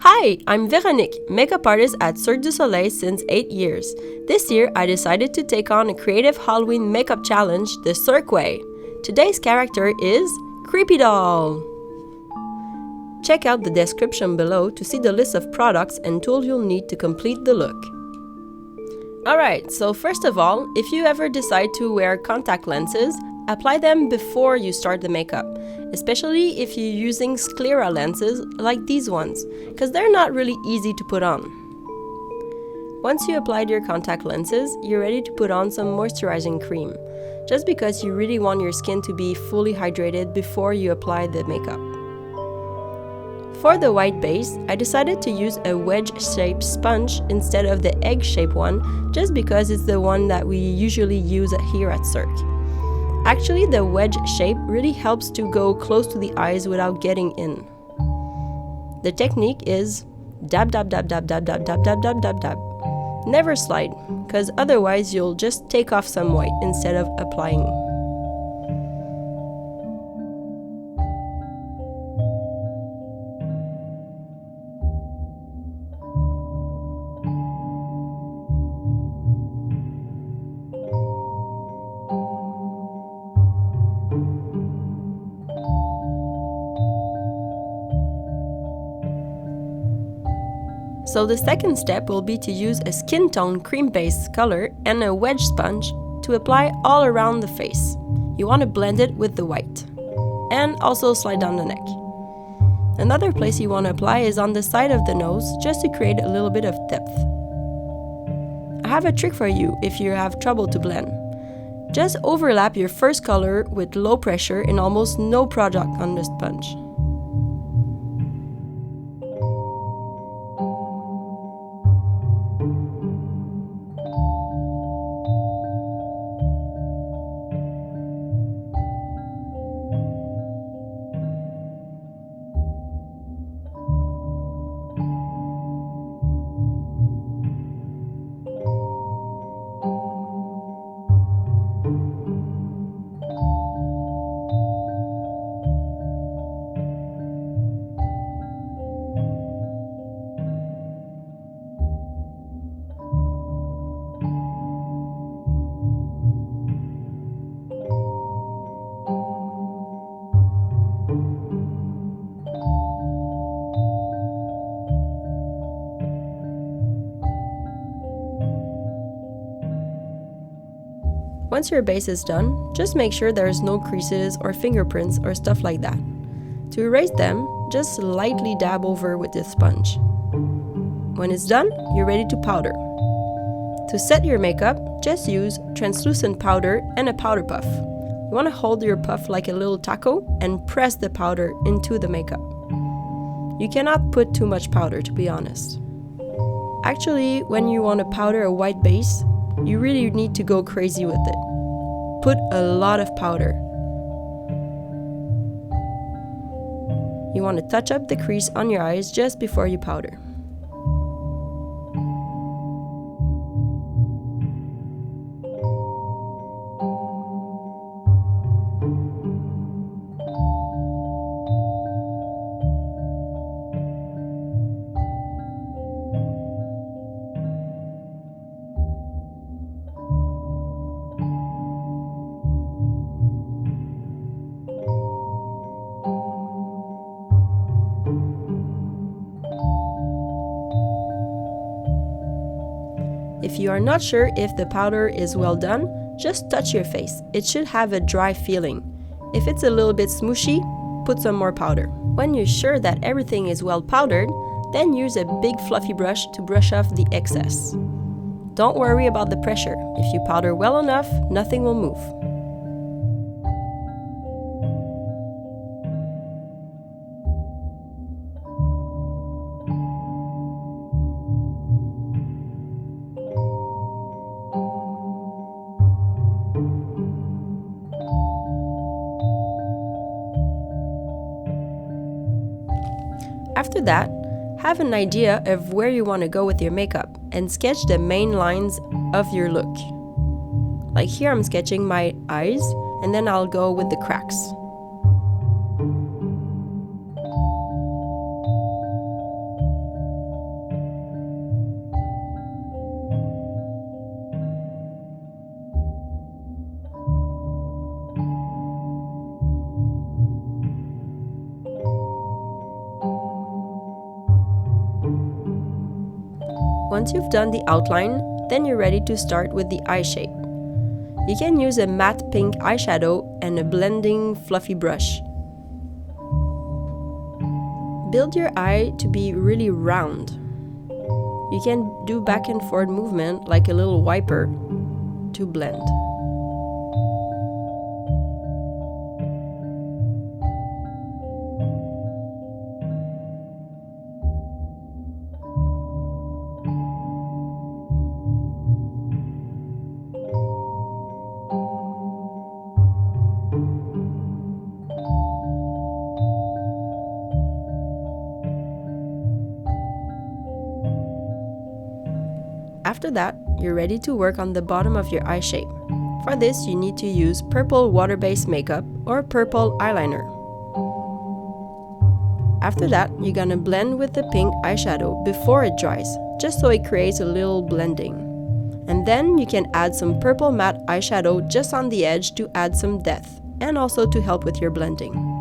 Hi, I'm Veronique, makeup artist at Cirque du Soleil since 8 years. This year, I decided to take on a creative Halloween makeup challenge, the Cirque way. Today's character is Creepy Doll. Check out the description below to see the list of products and tools you'll need to complete the look. Alright, so first of all, if you ever decide to wear contact lenses, apply them before you start the makeup, especially if you're using sclera lenses like these ones, because they're not really easy to put on. Once you applied your contact lenses, you're ready to put on some moisturizing cream, just because you really want your skin to be fully hydrated before you apply the makeup. For the white base, I decided to use a wedge-shaped sponge instead of the egg-shaped one, just because it's the one that we usually use here at Cirque. Actually, the wedge shape really helps to go close to the eyes without getting in. The technique is dab dab dab dab dab dab dab dab dab dab dab. Never slide, because otherwise you'll just take off some white instead of applying. So the second step will be to use a skin tone cream-based color and a wedge sponge to apply all around the face. You want to blend it with the white. And also slide down the neck. Another place you want to apply is on the side of the nose, just to create a little bit of depth. I have a trick for you if you have trouble to blend. Just overlap your first color with low pressure and almost no product on the sponge. Once your base is done, just make sure there's no creases or fingerprints or stuff like that. To erase them, just lightly dab over with the sponge. When it's done, you're ready to powder. To set your makeup, just use translucent powder and a powder puff. You want to hold your puff like a little taco and press the powder into the makeup. You cannot put too much powder, to be honest. Actually, when you want to powder a white base, you really need to go crazy with it. Put a lot of powder. You want to touch up the crease on your eyes just before you powder. If you are not sure if the powder is well done, just touch your face. It should have a dry feeling. If it's a little bit smooshy, put some more powder. When you're sure that everything is well powdered, then use a big fluffy brush to brush off the excess. Don't worry about the pressure. If you powder well enough, nothing will move. After that, have an idea of where you want to go with your makeup and sketch the main lines of your look. Like here I'm sketching my eyes and then I'll go with the cracks. Once you've done the outline, then you're ready to start with the eye shape. You can use a matte pink eyeshadow and a blending fluffy brush. Build your eye to be really round. You can do back and forth movement like a little wiper to blend. After that, you're ready to work on the bottom of your eye shape. For this, you need to use purple water-based makeup or purple eyeliner. After that, you're gonna blend with the pink eyeshadow before it dries, just so it creates a little blending. And then you can add some purple matte eyeshadow just on the edge to add some depth, and also to help with your blending.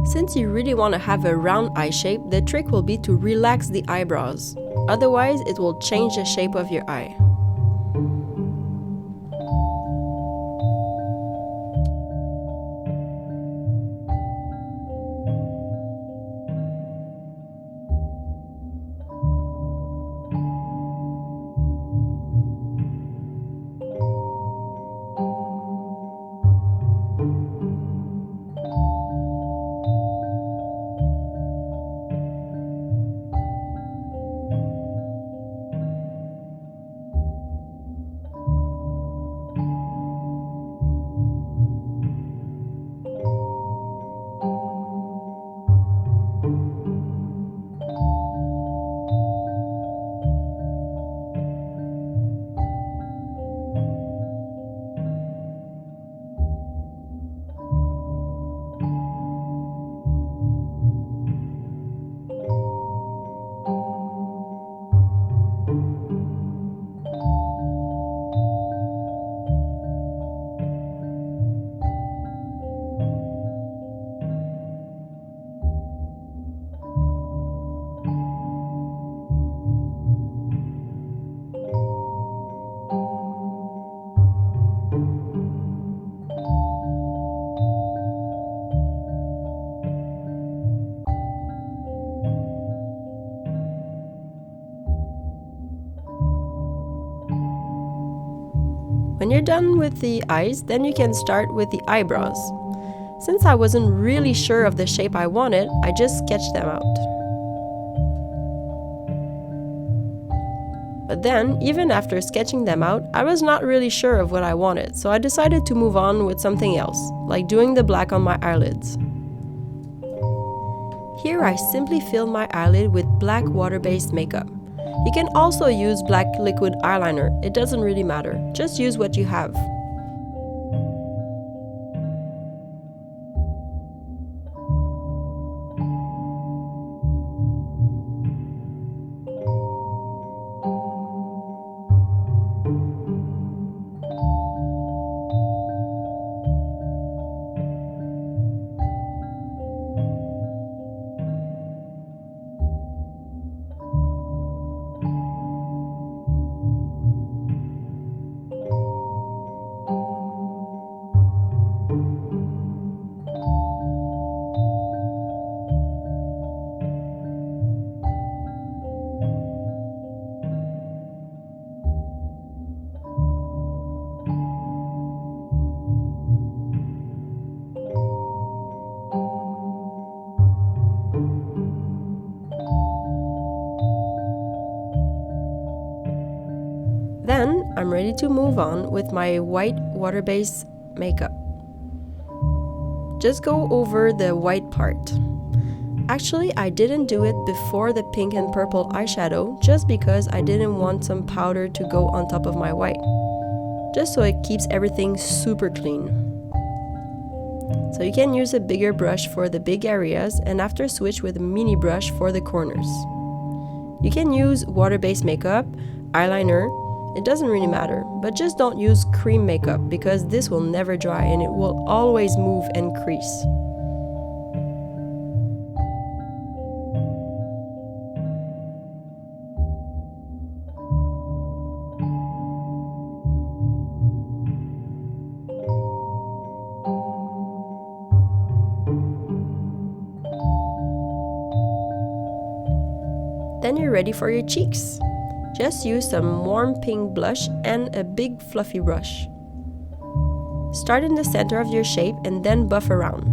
Since you really want to have a round eye shape, the trick will be to relax the eyebrows. Otherwise, it will change the shape of your eye. When you're done with the eyes, then you can start with the eyebrows. Since I wasn't really sure of the shape I wanted, I just sketched them out. But then, even after sketching them out, I was not really sure of what I wanted, so I decided to move on with something else, like doing the black on my eyelids. Here I simply filled my eyelid with black water-based makeup. You can also use black liquid eyeliner, it doesn't really matter, just use what you have. Then I'm ready to move on with my white water-based makeup. just go over the white part. Actually, I didn't do it before the pink and purple eyeshadow just because I didn't want some powder to go on top of my white. Just so it keeps everything super clean. So you can use a bigger brush for the big areas and after switch with a mini brush for the corners. You can use water-based makeup, eyeliner, it doesn't really matter, but just don't use cream makeup because this will never dry and it will always move and crease. Then you're ready for your cheeks. Just use some warm pink blush and a big fluffy brush. Start in the center of your shape and then buff around.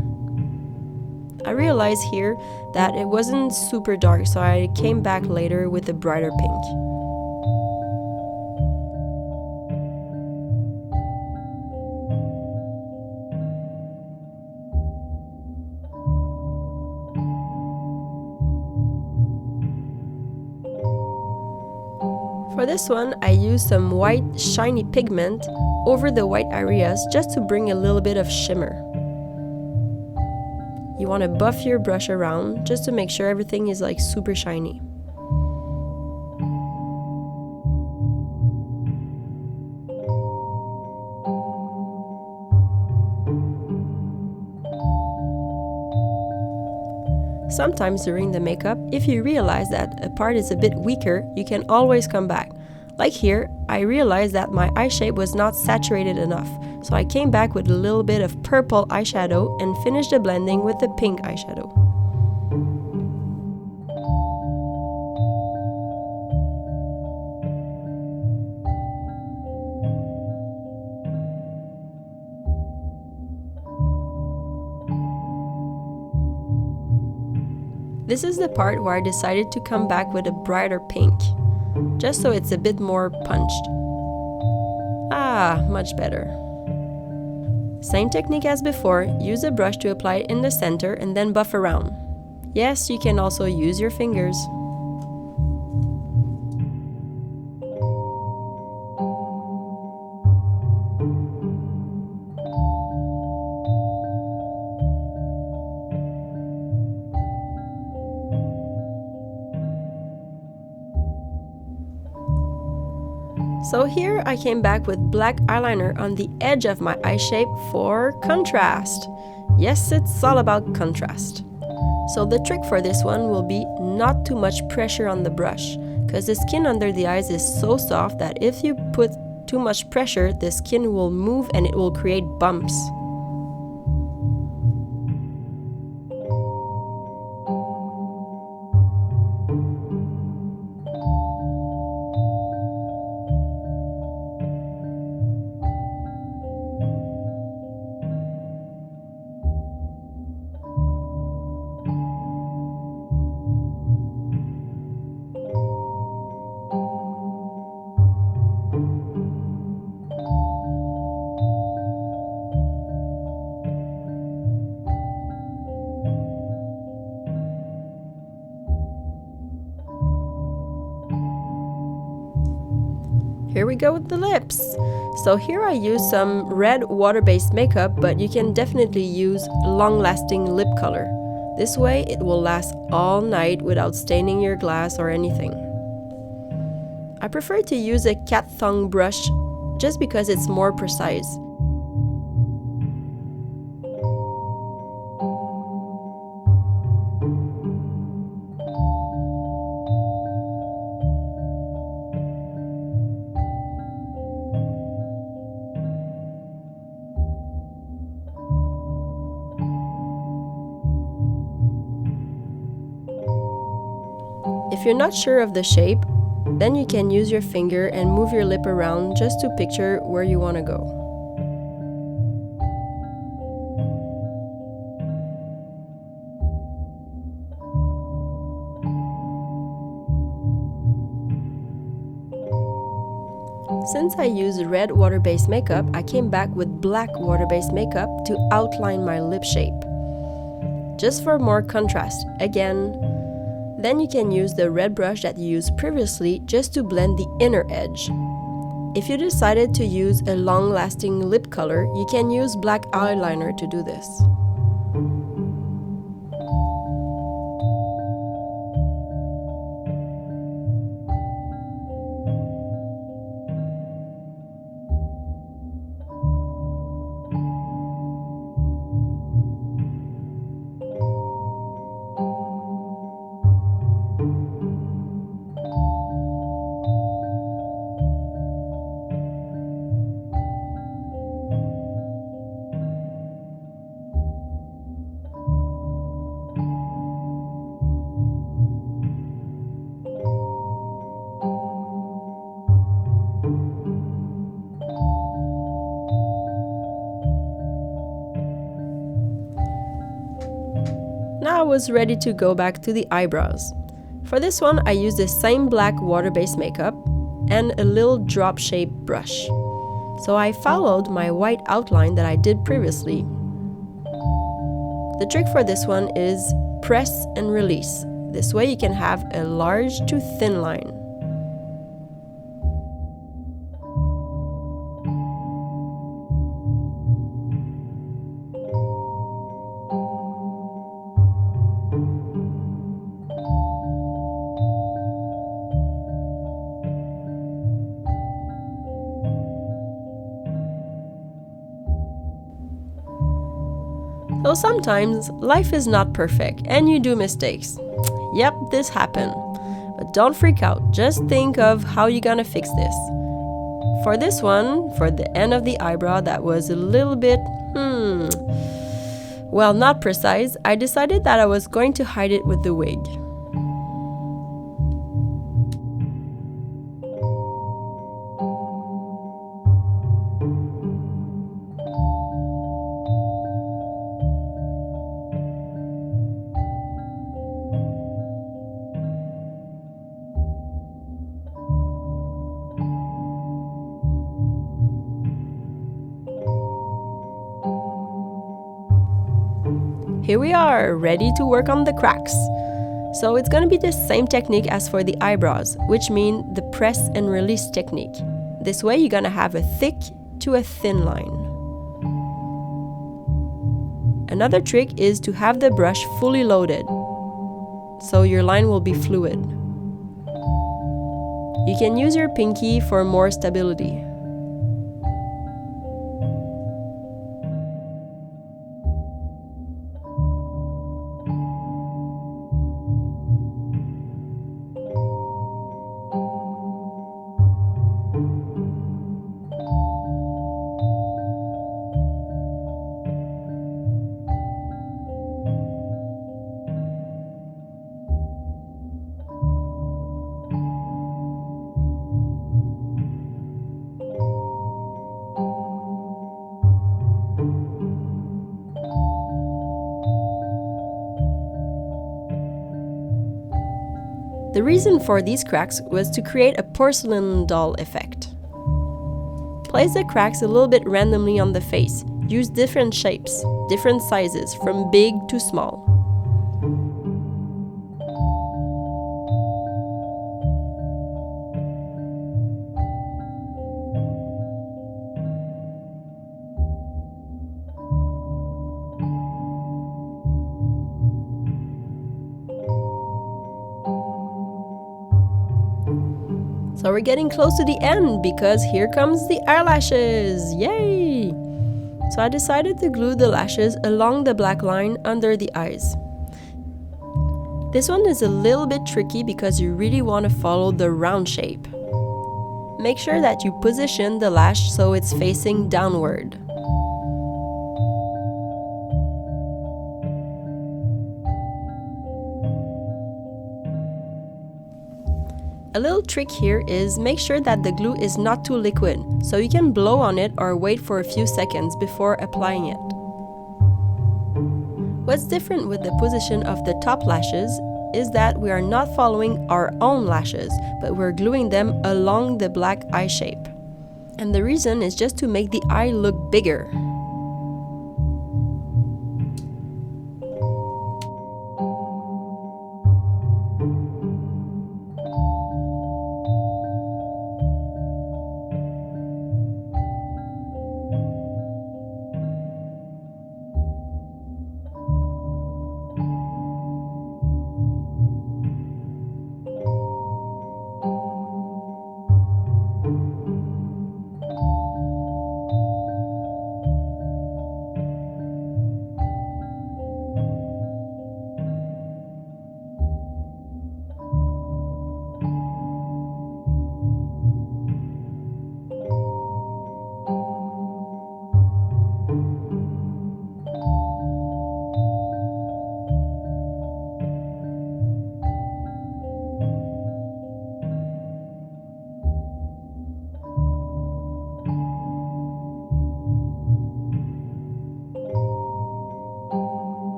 I realized here that it wasn't super dark, so I came back later with a brighter pink. For this one, I used some white shiny pigment over the white areas just to bring a little bit of shimmer. You want to buff your brush around just to make sure everything is like super shiny. Sometimes during the makeup, if you realize that a part is a bit weaker, you can always come back. Like here, I realized that my eye shape was not saturated enough, so I came back with a little bit of purple eyeshadow and finished the blending with the pink eyeshadow. This is the part where I decided to come back with a brighter pink, just so it's a bit more punched. Ah, much better. Same technique as before, use a brush to apply it in the center and then buff around. Yes, you can also use your fingers. So here I came back with black eyeliner on the edge of my eye shape for contrast. Yes, it's all about contrast. So the trick for this one will be not too much pressure on the brush, because the skin under the eyes is so soft that if you put too much pressure, the skin will move and it will create bumps. Here we go with the lips. So here I use some red water-based makeup, but you can definitely use long-lasting lip color. This way it will last all night without staining your glass or anything. I prefer to use a cat thong brush just because it's more precise. If you're not sure of the shape, then you can use your finger and move your lip around just to picture where you want to go. Since I used red water-based makeup, I came back with black water-based makeup to outline my lip shape. Just for more contrast, again. Then you can use the red brush that you used previously just to blend the inner edge. If you decided to use a long-lasting lip color, you can use black eyeliner to do this. Now I was ready to go back to the eyebrows. For this one, I used the same black water-based makeup and a little drop-shaped brush. So I followed my white outline that I did previously. The trick for this one is press and release. This way you can have a large to thin line. So sometimes life is not perfect and you do mistakes. Yep, this happened. But don't freak out, just think of how you're gonna fix this. For this one, for the end of the eyebrow that was a little bit, well, not precise, I decided that I was going to hide it with the wig. Here we are, ready to work on the cracks. So it's gonna be the same technique as for the eyebrows, which means the press and release technique. This way you're gonna have a thick to a thin line. Another trick is to have the brush fully loaded, so your line will be fluid. You can use your pinky for more stability. The reason for these cracks was to create a porcelain doll effect. Place the cracks a little bit randomly on the face. Use different shapes, different sizes, from big to small. So we're getting close to the end because here comes the eyelashes! Yay! So I decided to glue the lashes along the black line under the eyes. This one is a little bit tricky because you really want to follow the round shape. Make sure that you position the lash so it's facing downward. A little trick here is make sure that the glue is not too liquid, so you can blow on it or wait for a few seconds before applying it. What's different with the position of the top lashes is that we are not following our own lashes, but we're gluing them along the black eye shape. And the reason is just to make the eye look bigger.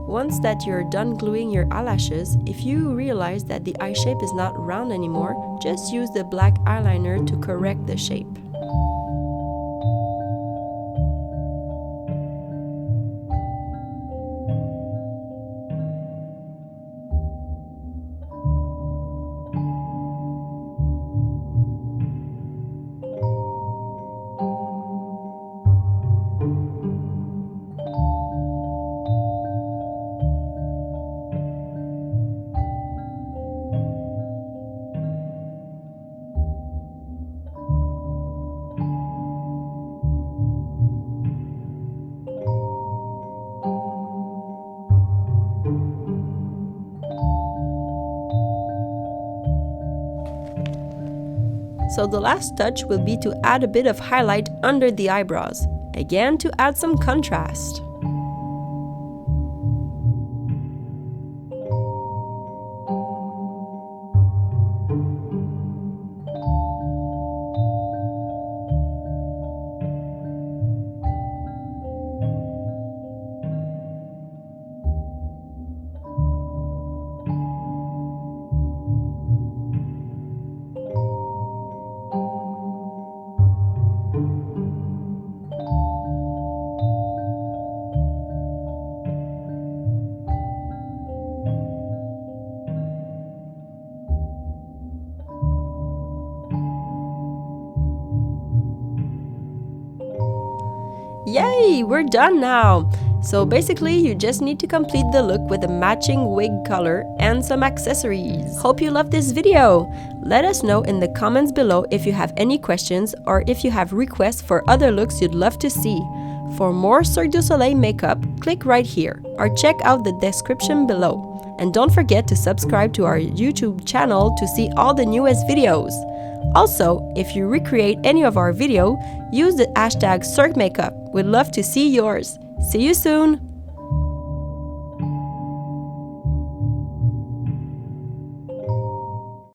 Once that you're done gluing your eyelashes, if you realize that the eye shape is not round anymore, just use the black eyeliner to correct the shape. So the last touch will be to add a bit of highlight under the eyebrows, again to add some contrast. Yay! We're done now! So basically, you just need to complete the look with a matching wig color and some accessories. Hope you loved this video! Let us know in the comments below if you have any questions or if you have requests for other looks you'd love to see. For more Cirque du Soleil makeup, click right here or check out the description below. And don't forget to subscribe to our YouTube channel to see all the newest videos. Also, if you recreate any of our video, use the hashtag CirqueMakeup. We'd love to see yours. See you soon!